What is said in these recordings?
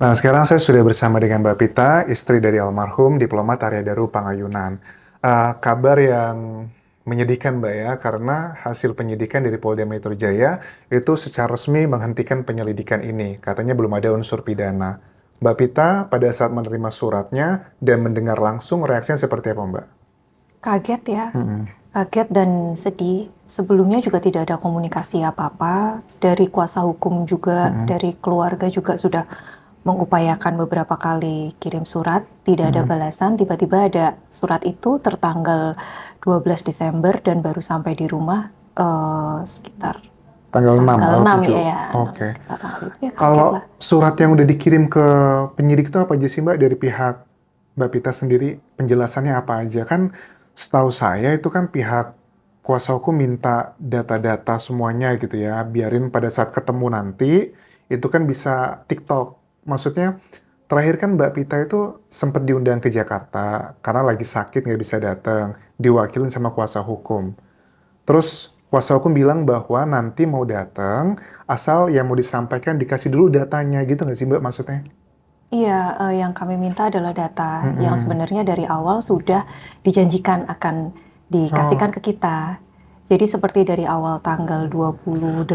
Nah, sekarang saya sudah bersama dengan Mbak Pita, istri dari almarhum Diplomat Arya Daru Pangayunan. Kabar yang menyedihkan, Mbak ya, karena hasil penyidikan dari Polda Metro Jaya itu secara resmi menghentikan penyelidikan ini. Katanya belum ada unsur pidana. Mbak Pita pada saat menerima suratnya dan mendengar langsung reaksinya seperti apa, Mbak? Kaget ya, Mm-mm. kaget dan sedih. Sebelumnya juga tidak ada komunikasi apa-apa. Dari kuasa hukum juga, Mm-mm. dari keluarga juga sudah mengupayakan beberapa kali kirim surat, tidak ada Mm-mm. balasan. Tiba-tiba ada surat itu tertanggal 12 Desember dan baru sampai di rumah sekitar Tanggal 6 tanggal atau 6 7. ya, 6 Oke. sekitar tanggal itu ya kaget lah. Kalau surat yang udah dikirim ke penyidik itu apa aja sih, Mbak, dari pihak Mbak Pita sendiri? Penjelasannya apa aja? Kan setahu saya itu kan pihak kuasa hukum minta data-data semuanya gitu ya. Biarin pada saat ketemu nanti itu kan bisa TikTok. Maksudnya terakhir kan Mbak Pita itu sempat diundang ke Jakarta karena lagi sakit nggak bisa datang, diwakilin sama kuasa hukum. Terus kuasa hukum bilang bahwa nanti mau datang, asal yang mau disampaikan dikasih dulu datanya gitu nggak sih, Mbak, maksudnya? Iya, yang kami minta adalah data yang Mm-mm. sebenarnya dari awal sudah dijanjikan akan dikasihkan Oh. ke kita. Jadi seperti dari awal tanggal 28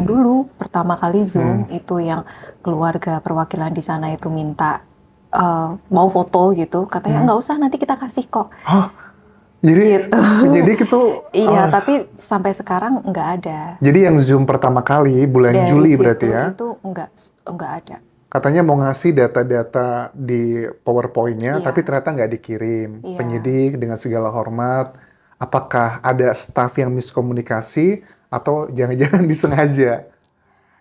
dulu, pertama kali Hmm. Zoom, itu yang keluarga perwakilan di sana itu minta mau foto gitu. Katanya, Hmm. nggak usah, nanti kita kasih kok. Oh, jadi Gitu. penyidik itu, Iya, oh, tapi sampai sekarang nggak ada. jadi yang Zoom pertama kali bulan Dari Juli berarti situ ya, itu nggak ada. katanya mau ngasih data-data di PowerPoint-nya, tapi Iya, ternyata nggak dikirim. iya. Penyidik dengan segala hormat, apakah ada staf yang miskomunikasi atau jangan-jangan disengaja?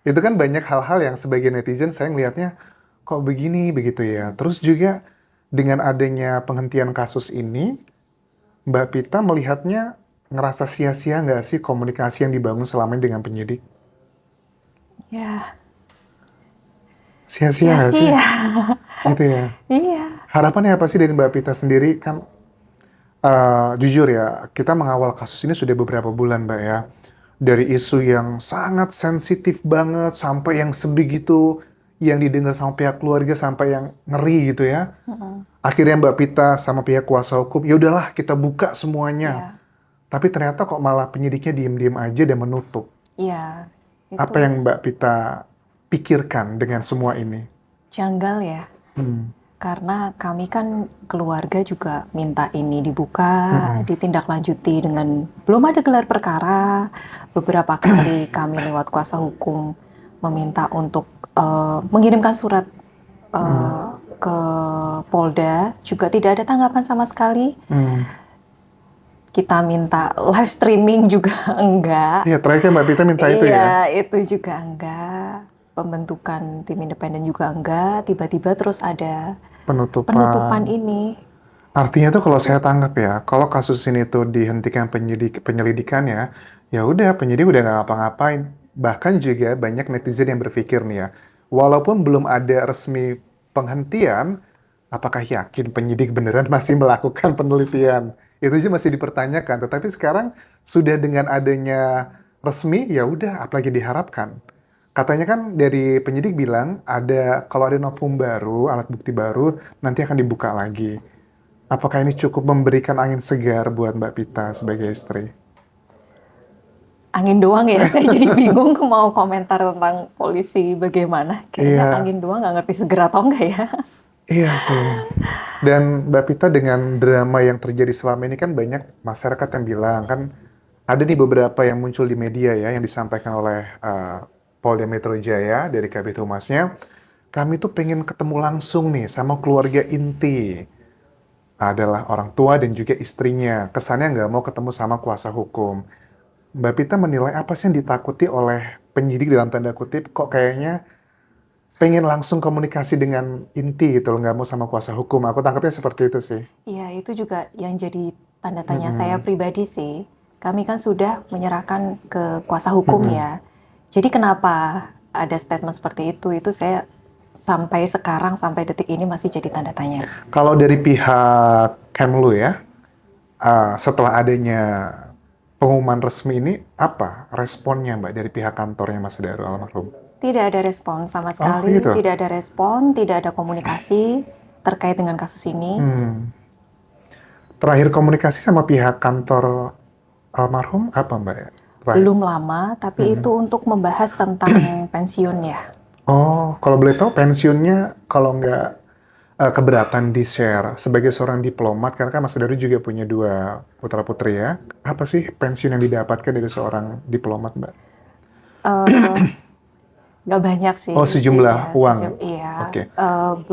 Itu kan banyak hal-hal yang sebagai netizen saya ngelihatnya kok begini begitu ya. Terus juga dengan adanya penghentian kasus ini, Mbak Pita melihatnya ngerasa sia-sia nggak sih komunikasi yang dibangun selama ini dengan penyidik? Ya, Sia-sia nggak sih? sia-sia. Gitu ya. Iya. Harapannya apa sih dari Mbak Pita sendiri? Kan jujur ya, kita mengawal kasus ini sudah beberapa bulan, Mbak ya. Dari isu yang sangat sensitif banget sampai yang sebegitu yang didengar sama pihak keluarga sampai yang ngeri gitu ya. Mm-mm. Akhirnya Mbak Pita sama pihak kuasa hukum, ya udahlah kita buka semuanya. Iya, Tapi ternyata kok malah penyidiknya diem-diem aja dan menutup. iya. Apa Itu yang Mbak Pita pikirkan dengan semua ini? janggal ya. Hmm. Karena kami kan keluarga juga minta ini dibuka, Mm-mm. ditindaklanjuti dengan belum ada gelar perkara. Beberapa kali kami lewat kuasa hukum meminta untuk mengirimkan surat Mm. ke Polda, juga tidak ada tanggapan sama sekali. Hmm. Kita minta live streaming juga enggak. Iya, terakhir kan Mbak Pita minta itu ya, Iya, itu juga enggak. Pembentukan tim independen juga enggak. Tiba-tiba terus ada penutupan. penutupan ini. Artinya tuh kalau saya tangkap ya, kalau kasus ini tuh dihentikan penyelidikannya, ya udah penyidik udah nggak ngapa-ngapain. Bahkan juga banyak netizen yang berpikir nih ya, walaupun belum ada resmi penghentian, apakah yakin penyidik beneran masih melakukan penelitian? Itu sih masih dipertanyakan. Tetapi sekarang sudah dengan adanya resmi, ya udah, apalagi diharapkan. Katanya kan dari penyidik bilang ada kalau ada novum baru, alat bukti baru, nanti akan dibuka lagi. Apakah ini cukup memberikan angin segar buat Mbak Pita sebagai istri? Angin doang ya, saya jadi bingung mau komentar tentang polisi bagaimana. Kayaknya Iya, angin doang, nggak ngerti segera atau enggak ya. iya sih. Dan Mbak Pita dengan drama yang terjadi selama ini kan banyak masyarakat yang bilang kan ada nih beberapa yang muncul di media ya yang disampaikan oleh Polda Metro Jaya dari Kabid Humasnya. Kami tuh pengen ketemu langsung nih sama keluarga inti. Adalah orang tua dan juga istrinya. Kesannya nggak mau ketemu sama kuasa hukum. Mbak Pita menilai apa sih yang ditakuti oleh penyidik dalam tanda kutip kok kayaknya pengen langsung komunikasi dengan inti gitu loh, nggak mau sama kuasa hukum. Aku tangkapnya seperti itu sih. Iya, itu juga yang jadi tanda tanya saya Mm-mm. pribadi sih. Kami kan sudah menyerahkan ke kuasa hukum Mm-mm. ya. Jadi kenapa ada statement seperti itu? Itu saya sampai sekarang, sampai detik ini masih jadi tanda tanya. Kalau dari pihak Kemlu ya, setelah adanya pengumuman resmi ini, apa responnya Mbak dari pihak kantornya Mas Daru almarhum? Tidak ada respon sama Oh, sekali, gitu. tidak ada respon, tidak ada komunikasi terkait dengan kasus ini. Terakhir komunikasi sama pihak kantor almarhum apa, Mbak ya? Terakhir. Belum lama, tapi itu untuk membahas tentang pensiun ya. Oh, kalau boleh tahu pensiunnya kalau nggak keberatan di-share sebagai seorang diplomat, karena kan Mas Daru juga punya 2 putra-putri ya. Apa sih pensiun yang didapatkan dari seorang diplomat, Mbak? Eh, Nggak banyak sih. Oh, sejumlah Iya, uang. iya. Oke.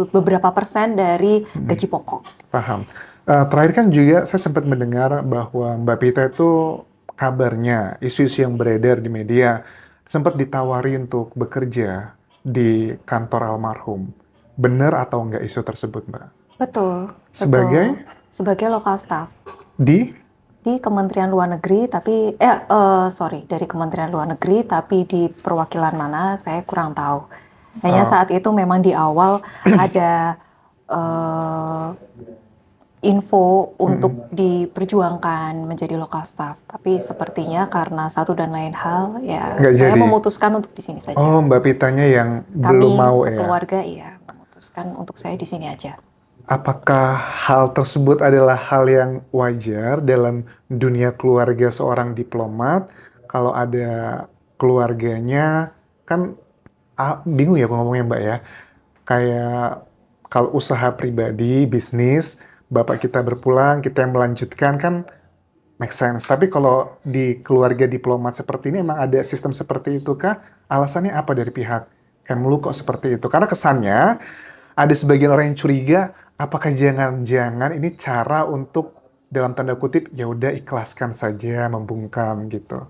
Beberapa persen dari gaji pokok. Paham. Terakhir kan juga saya sempat mendengar bahwa Mbak Pita itu kabarnya isu-isu yang beredar di media sempat ditawari untuk bekerja di kantor almarhum. Benar atau enggak isu tersebut, Mbak? Betul, Sebagai betul. Sebagai lokal staff di di Kementerian Luar Negeri, tapi sorry, dari Kementerian Luar Negeri, tapi di perwakilan mana saya kurang tahu. Hanya saat itu memang di awal ada info untuk diperjuangkan menjadi lokal staff, tapi sepertinya karena satu dan lain hal, ya nggak saya jadi. memutuskan untuk di sini saja. Oh, Mbak Pitanya yang Kami belum mau ya. sekeluarga, iya, memutuskan untuk saya di sini aja. Apakah hal tersebut adalah hal yang wajar dalam dunia keluarga seorang diplomat? Kalau ada keluarganya, kan bingung ya aku ngomongnya, Mbak ya. Kayak kalau usaha pribadi, bisnis, bapak kita berpulang, kita yang melanjutkan kan make sense. Tapi kalau di keluarga diplomat seperti ini emang ada sistem seperti itu kah? Alasannya apa dari pihak Kemlu kok seperti itu? Karena kesannya ada sebagian orang yang curiga, apakah jangan-jangan ini cara untuk dalam tanda kutip ya udah ikhlaskan saja, membungkam gitu.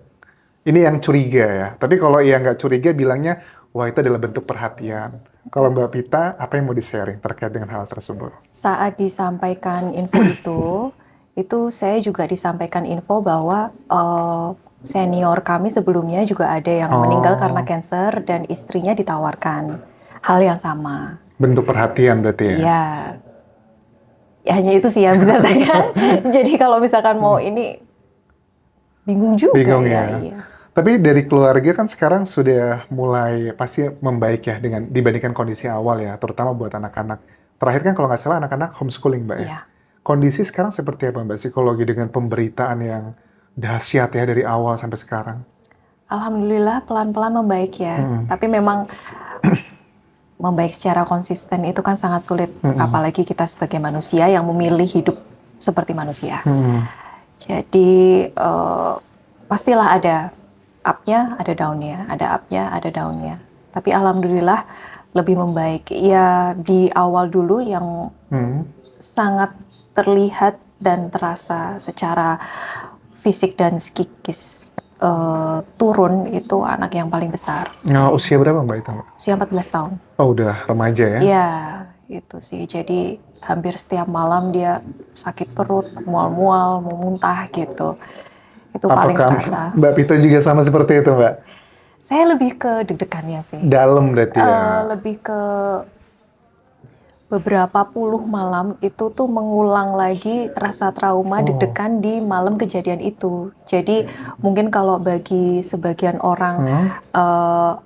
Ini yang curiga ya. Tapi kalau yang nggak curiga bilangnya, wah itu adalah bentuk perhatian. Kalau Mbak Pita, apa yang mau di-sharing terkait dengan hal tersebut? Saat disampaikan info itu saya juga disampaikan info bahwa senior kami sebelumnya juga ada yang meninggal karena kanker dan istrinya ditawarkan hal yang sama. Bentuk perhatian berarti ya? Iya. Ya, hanya itu sih yang bisa saya. Jadi kalau misalkan mau ini bingung juga Bingung ya. ya. Iya. Tapi dari keluarga kan sekarang sudah mulai pasti membaik ya dengan dibandingkan kondisi awal ya, terutama buat anak-anak. Terakhir kan kalau nggak salah anak-anak homeschooling, Mbak ya. Iya. Kondisi sekarang seperti apa, Mbak, psikologi dengan pemberitaan yang dahsyat ya dari awal sampai sekarang? Alhamdulillah pelan-pelan membaik ya. Tapi memang membaik secara konsisten itu kan sangat sulit, apalagi kita sebagai manusia yang memilih hidup seperti manusia. Jadi pastilah ada up-nya, ada down-nya, ada up-nya, ada down-nya. Tapi alhamdulillah lebih membaik. Ya di awal dulu yang sangat terlihat dan terasa secara fisik dan psikis turun itu anak yang paling besar. Nah, usia berapa, Mbak, itu, Mbak? Usia 14 tahun. Oh, udah remaja ya? Iya, itu sih. Jadi hampir setiap malam dia sakit perut, mual-mual, mau muntah gitu. Itu paling terasa. Mbak Pita juga sama seperti itu, Mbak? Saya lebih ke deg-degannya sih. Dalam berarti ya? Lebih ke beberapa puluh malam itu tuh mengulang lagi rasa trauma deg-degan di malam kejadian itu. Jadi mungkin kalau bagi sebagian orang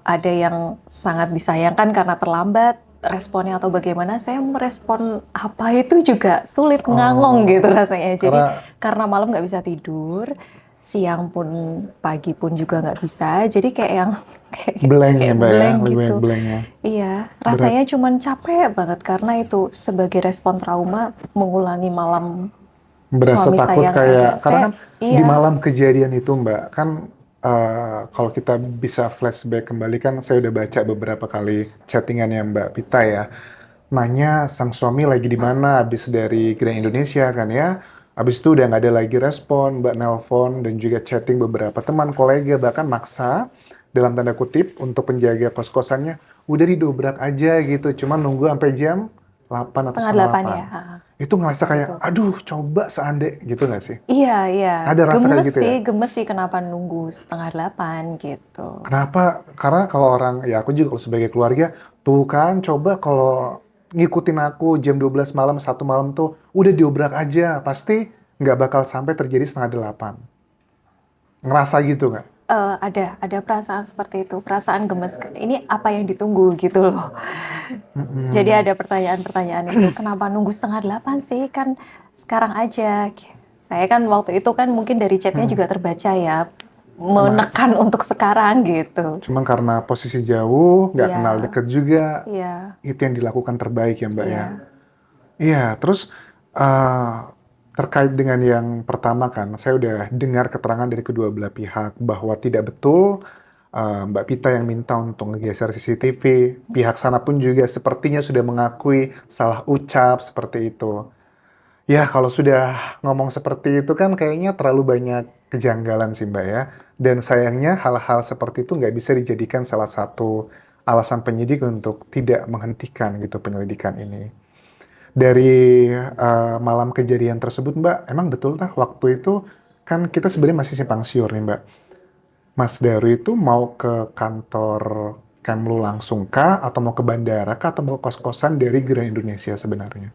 ada yang sangat disayangkan karena terlambat responnya atau bagaimana, saya merespon apa itu juga sulit, ngangong gitu rasanya. Jadi karena malam nggak bisa tidur, siang pun pagi pun juga nggak bisa, jadi kayak yang blank ya, Mbak, blank ya? gitu. Blanknya. Iya, rasanya cuman capek banget karena itu sebagai respon trauma mengulangi malam Berasa suami takut saya kayak ada. karena kan Iya. di malam kejadian itu, Mbak, kan kalau kita bisa flashback kembali kan saya udah baca beberapa kali chattingannya Mbak Pita ya. Nanya sang suami lagi di mana habis dari Grand Indonesia kan ya. Habis itu udah nggak ada lagi respon, Mbak nelpon dan juga chatting beberapa teman, kolega, bahkan maksa dalam tanda kutip untuk penjaga kos-kosannya udah didobrak aja gitu, cuman nunggu sampai jam 8 atau setengah 8 8. ya. Itu ngerasa kayak, aduh coba seandai gitu nggak sih? Iya, iya. Ada rasa kayak gitu ya? Gemes sih kenapa nunggu setengah 8 gitu. Kenapa? Karena kalau orang, ya aku juga sebagai keluarga, tuh kan coba kalau ngikutin aku jam 12 malam, 1 malam tuh udah diobrak aja, pasti nggak bakal sampai terjadi setengah 8. Ngerasa gitu nggak? Ada perasaan seperti itu, perasaan gemes. Ini apa yang ditunggu gitu loh. Jadi ada pertanyaan-pertanyaan itu, kenapa nunggu 7:30 sih? Kan sekarang aja. Saya kan waktu itu kan mungkin dari chatnya juga terbaca ya, menekan untuk sekarang gitu. Cuma karena posisi jauh, nggak Iya. kenal deket juga, Iya, itu yang dilakukan terbaik ya Mbak ya. iya. Iya, terus terkait dengan yang pertama kan, saya udah dengar keterangan dari kedua belah pihak bahwa tidak betul Mbak Pita yang minta untuk ngegeser CCTV. Pihak sana pun juga sepertinya sudah mengakui salah ucap seperti itu. Ya, kalau sudah ngomong seperti itu kan kayaknya terlalu banyak kejanggalan sih Mbak ya. Dan sayangnya hal-hal seperti itu nggak bisa dijadikan salah satu alasan penyidik untuk tidak menghentikan gitu penyelidikan ini. Dari malam kejadian tersebut Mbak, emang betul tah waktu itu kan kita sebenarnya masih simpang siur nih Mbak. Mas Daru itu mau ke kantor Kemlu langsung kah? Atau mau ke bandara kah? Atau mau kos-kosan dari Grand Indonesia sebenarnya?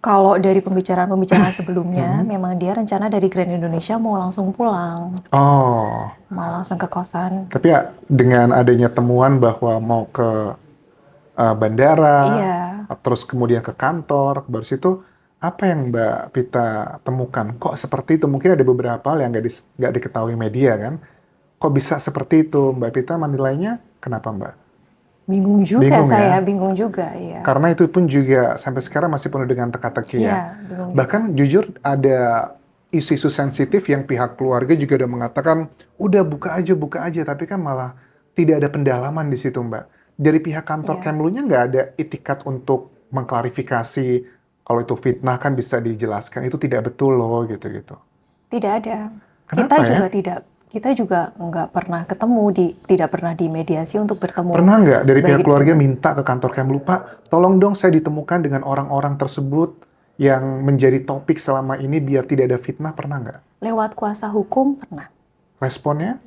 Kalau dari pembicaraan-pembicaraan sebelumnya, memang dia rencana dari Grand Indonesia mau langsung pulang, Oh, mau langsung ke kosan. tapi ya dengan adanya temuan bahwa mau ke bandara, Iya, terus kemudian ke kantor, baru situ apa yang Mbak Pita temukan? Kok seperti itu? Mungkin ada beberapa hal yang nggak diketahui media kan? Kok bisa seperti itu? Mbak Pita menilainya kenapa Mbak? bingung juga Bingung saya, ya? bingung juga, iya. Karena itu pun juga sampai sekarang masih penuh dengan teka-teki ya. Iya, bingung juga. Bahkan jujur ada isu-isu sensitif yang pihak keluarga juga udah mengatakan, udah buka aja, tapi kan malah tidak ada pendalaman di situ Mbak. Dari pihak kantor Iya, Kemlunya nggak ada itikat untuk mengklarifikasi kalau itu fitnah kan bisa dijelaskan, itu tidak betul loh gitu-gitu. tidak ada. Kita Kenapa ya? juga tidak, kita juga nggak pernah ketemu tidak pernah dimediasi untuk bertemu. Pernah nggak dari pihak Baik keluarga minta ke kantor Kemlu, Pak, tolong dong saya ditemukan dengan orang-orang tersebut yang menjadi topik selama ini biar tidak ada fitnah, pernah nggak? lewat kuasa hukum pernah. Responnya?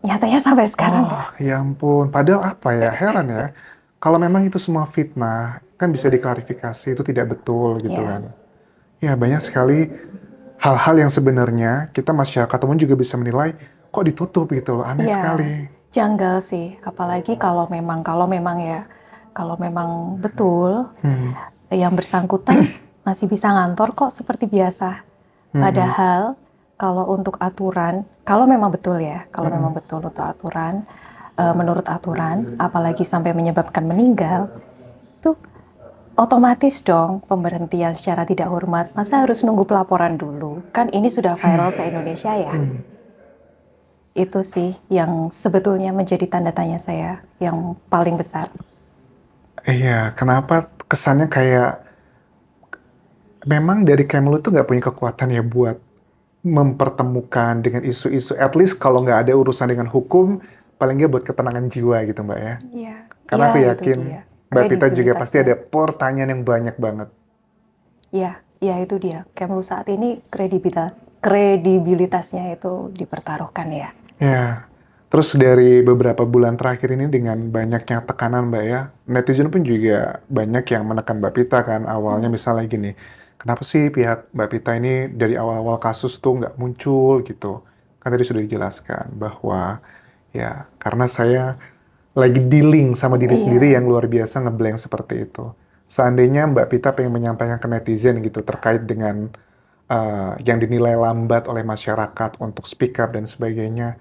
Nyatanya sampai sekarang Oh, ya ampun. Padahal apa ya, heran ya. Kalau memang itu semua fitnah, kan bisa diklarifikasi, itu tidak betul gitu ya. kan. Ya, banyak sekali hal-hal yang sebenarnya kita masyarakat umum juga bisa menilai, kok ditutup gitu loh, aneh Iya, sekali. janggal sih. Apalagi kalau memang betul Hmm, yang bersangkutan masih bisa ngantor kok seperti biasa. Padahal kalau untuk aturan, kalau memang betul ya, kalau memang betul untuk aturan, menurut aturan, apalagi sampai menyebabkan meninggal, itu otomatis dong pemberhentian secara tidak hormat. Masa harus nunggu pelaporan dulu? Kan ini sudah viral se-Indonesia ya. Itu sih yang sebetulnya menjadi tanda tanya saya yang paling besar. Iya, kenapa kesannya kayak memang dari Kemlu tuh nggak punya kekuatan ya buat mempertemukan dengan isu-isu, at least kalau nggak ada urusan dengan hukum, paling nggak buat ketenangan jiwa gitu Mbak ya. Iya, Karena iya aku itu yakin dia. Mbak Pita juga pasti Kredibilitasnya. ada pertanyaan yang banyak banget. Iya, iya itu dia. Kemlu saat ini kredibilitasnya itu dipertaruhkan ya. Ya, terus dari beberapa bulan terakhir ini dengan banyaknya tekanan Mbak ya, netizen pun juga banyak yang menekan Mbak Pita kan. Awalnya misalnya gini, kenapa sih pihak Mbak Pita ini dari awal-awal kasus tuh nggak muncul gitu. Kan tadi sudah dijelaskan bahwa ya karena saya lagi dealing sama diri sendiri Iya, yang luar biasa ngeblank seperti itu. Seandainya Mbak Pita pengen menyampaikan ke netizen gitu terkait dengan yang dinilai lambat oleh masyarakat untuk speak up dan sebagainya,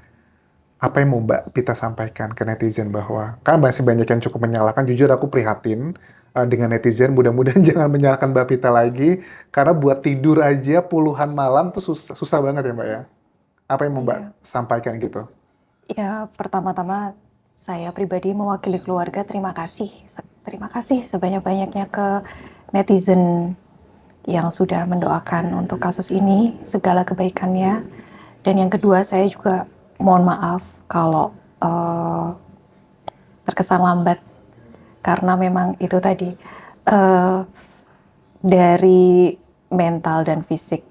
apa yang mau Mbak Pita sampaikan ke netizen bahwa kan masih banyak yang cukup menyalahkan, jujur aku prihatin dengan netizen, mudah-mudahan jangan menyalahkan Mbak Pita lagi, karena buat tidur aja puluhan malam tuh susah, susah banget ya Mbak ya. Apa yang mau Mbak iya. sampaikan gitu? Ya, pertama-tama saya pribadi mewakili keluarga terima kasih. Terima kasih sebanyak-banyaknya ke netizen yang sudah mendoakan untuk kasus ini, segala kebaikannya. Dan yang kedua, saya juga mohon maaf kalau terkesan lambat, karena memang itu tadi, dari mental dan fisik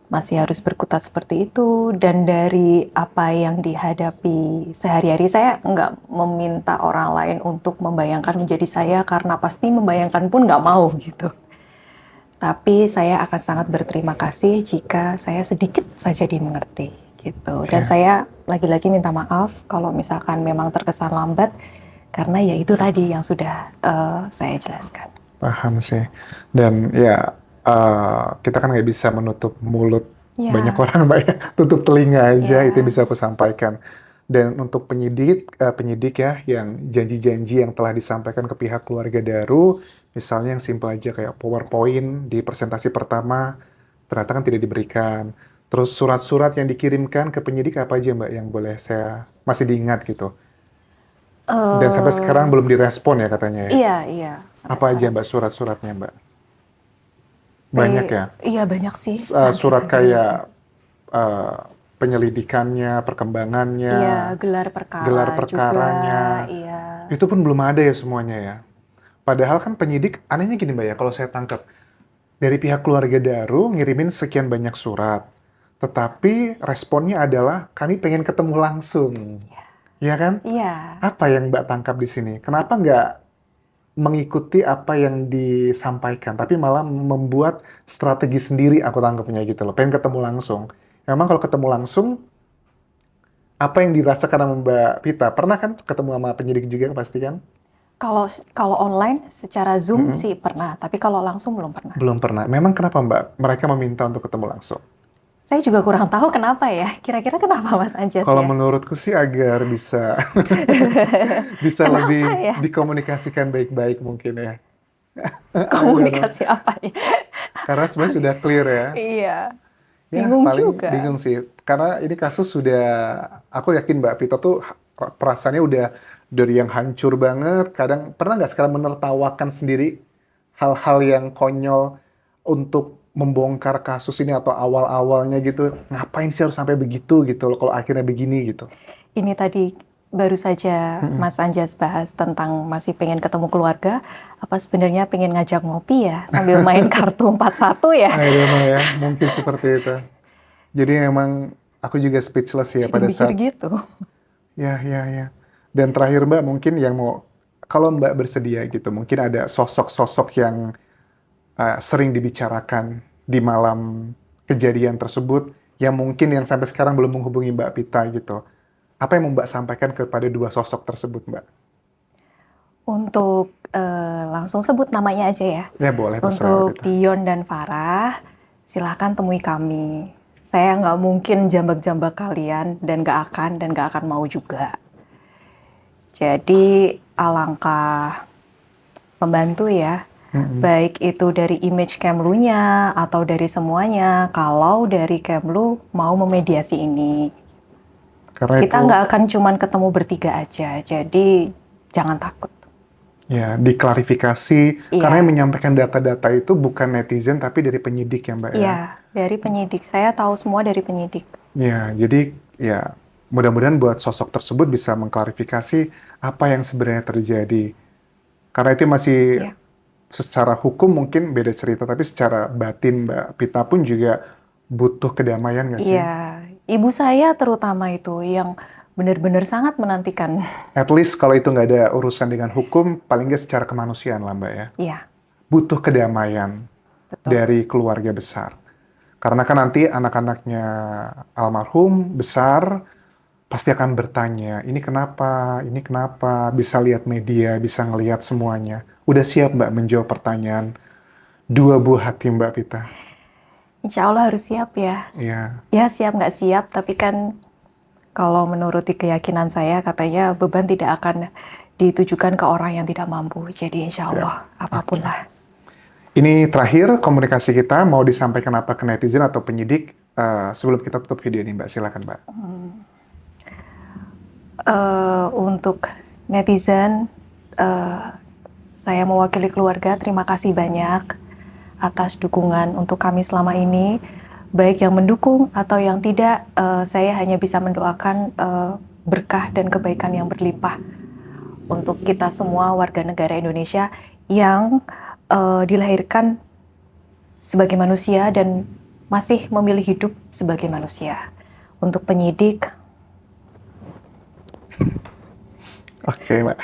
masih harus berkutat seperti itu, dan dari apa yang dihadapi sehari-hari, saya nggak meminta orang lain untuk membayangkan menjadi saya, karena pasti membayangkan pun nggak mau gitu. Tapi saya akan sangat berterima kasih jika saya sedikit saja dimengerti. gitu. Dan saya lagi-lagi minta maaf kalau misalkan memang terkesan lambat, karena ya itu tadi yang sudah saya jelaskan. Paham sih. Dan ya kita kan nggak bisa menutup mulut Ya. banyak orang, Mbak ya. Tutup telinga aja, Ya. itu bisa aku sampaikan. Dan untuk penyidik ya, yang janji-janji yang telah disampaikan ke pihak keluarga Daru, misalnya yang simpel aja kayak PowerPoint di presentasi pertama, ternyata kan tidak diberikan. Terus surat-surat yang dikirimkan ke penyidik apa aja, Mbak, yang boleh saya masih diingat gitu. Dan sampai sekarang belum direspon ya katanya ya. Iya, iya. Apa aja, Mbak, surat-suratnya, Mbak? Banyak ya? Iya, banyak sih. Surat Sampai kayak penyelidikannya, perkembangannya, iya, gelar perkara gelar perkaranya, juga, iya. itu pun belum ada ya semuanya ya. Padahal kan penyidik, anehnya gini Mbak ya, kalau saya tangkap, dari pihak keluarga Daru ngirimin sekian banyak surat, tetapi responnya adalah kami pengen ketemu langsung. Iya kan? Iya. Apa yang Mbak tangkap di sini? Kenapa nggak mengikuti apa yang disampaikan, tapi malah membuat strategi sendiri, aku tangkapnya gitu loh, pengen ketemu langsung. Memang kalau ketemu langsung, apa yang dirasakan sama Mbak Pita? Pernah kan ketemu sama penyidik juga pasti kan? Kalau online secara Zoom sih pernah, tapi kalau langsung belum pernah. Belum pernah. Memang kenapa Mbak? Mereka meminta untuk ketemu langsung. Saya juga kurang tahu kenapa ya. Kira-kira kenapa Mas Anjas Kalau ya? menurutku sih agar bisa bisa Kenapa lebih ya? dikomunikasikan baik-baik mungkin ya. Komunikasi apa ya? Karena sebenarnya sudah clear ya. Iya. Ya, Bingung paling juga. bingung sih. Karena ini kasus sudah, aku yakin Mbak Vita tuh perasaannya udah dari yang hancur banget. Kadang pernah nggak sekarang menertawakan sendiri hal-hal yang konyol untuk membongkar kasus ini atau awal-awalnya gitu. Ngapain sih harus sampai begitu gitu loh kalau akhirnya begini gitu. Ini tadi baru saja Mas Anjas bahas tentang masih pengen ketemu keluarga. Apa sebenarnya pengen ngajak ngopi ya sambil main kartu 41 ya? I don't know ya, mungkin seperti itu. Jadi emang aku juga speechless ya Jadi pada mikir saat gitu. ya. Dan terakhir Mbak, mungkin yang mau, kalau Mbak bersedia gitu, mungkin ada sosok-sosok yang sering dibicarakan di malam kejadian tersebut, yang mungkin yang sampai sekarang belum menghubungi Mbak Pita gitu. Apa yang mau Mbak sampaikan kepada dua sosok tersebut, Mbak? Untuk langsung sebut namanya aja ya. Ya boleh, terserah Untuk Pita. Dion dan Farah, silahkan temui kami. Saya nggak mungkin jambak-jambak kalian dan nggak akan mau juga. Jadi alangkah membantu ya, baik itu dari image Kemlu-nya atau dari semuanya. Kalau dari Kemlu mau memediasi ini, Karena kita itu, nggak akan cuman ketemu bertiga aja. Jadi jangan takut. ya diklarifikasi, Iya. karena yang menyampaikan data-data itu bukan netizen, tapi dari penyidik ya Mbak ya. Iya, dari penyidik. Saya tahu semua dari penyidik. Ya, jadi ya mudah-mudahan buat sosok tersebut bisa mengklarifikasi apa yang sebenarnya terjadi. Karena itu masih Iya. secara hukum mungkin beda cerita, tapi secara batin Mbak Pita pun juga butuh kedamaian nggak sih? Iya, ibu saya terutama itu yang benar-benar sangat menantikan. At least kalau itu nggak ada urusan dengan hukum, paling nggak secara kemanusiaan lah Mbak ya. Iya, Butuh kedamaian betul. dari keluarga besar. Karena kan nanti anak-anaknya almarhum besar pasti akan bertanya, ini kenapa, bisa lihat media, bisa ngelihat semuanya. Udah siap Mbak menjawab pertanyaan dua buah hati Mbak Pita? Insya Allah harus siap ya. Iya. Ya siap nggak siap, tapi kan kalau menuruti keyakinan saya katanya beban tidak akan ditujukan ke orang yang tidak mampu. Jadi insya Allah apapun lah. Ini terakhir komunikasi kita, mau disampaikan apa ke netizen atau penyidik sebelum kita tutup video ini Mbak, silakan Mbak. Untuk netizen, saya mewakili keluarga, terima kasih banyak atas dukungan untuk kami selama ini. Baik yang mendukung atau yang tidak, saya hanya bisa mendoakan berkah dan kebaikan yang berlimpah untuk kita semua warga negara Indonesia yang dilahirkan sebagai manusia dan masih memilih hidup sebagai manusia. Untuk penyidik, Oke, Mbak.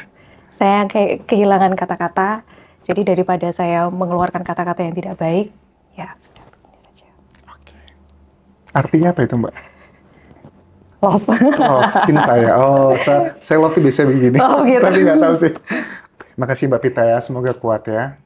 saya kayak kehilangan kata-kata, jadi daripada saya mengeluarkan kata-kata yang tidak baik, ya sudah begini saja. Oke. Artinya apa itu, Mbak? Love. Love, cinta ya. Oh, saya love tuh biasanya begini. Oh, gitu. Tapi nggak tahu sih. Makasih Mbak Pita ya, semoga kuat ya.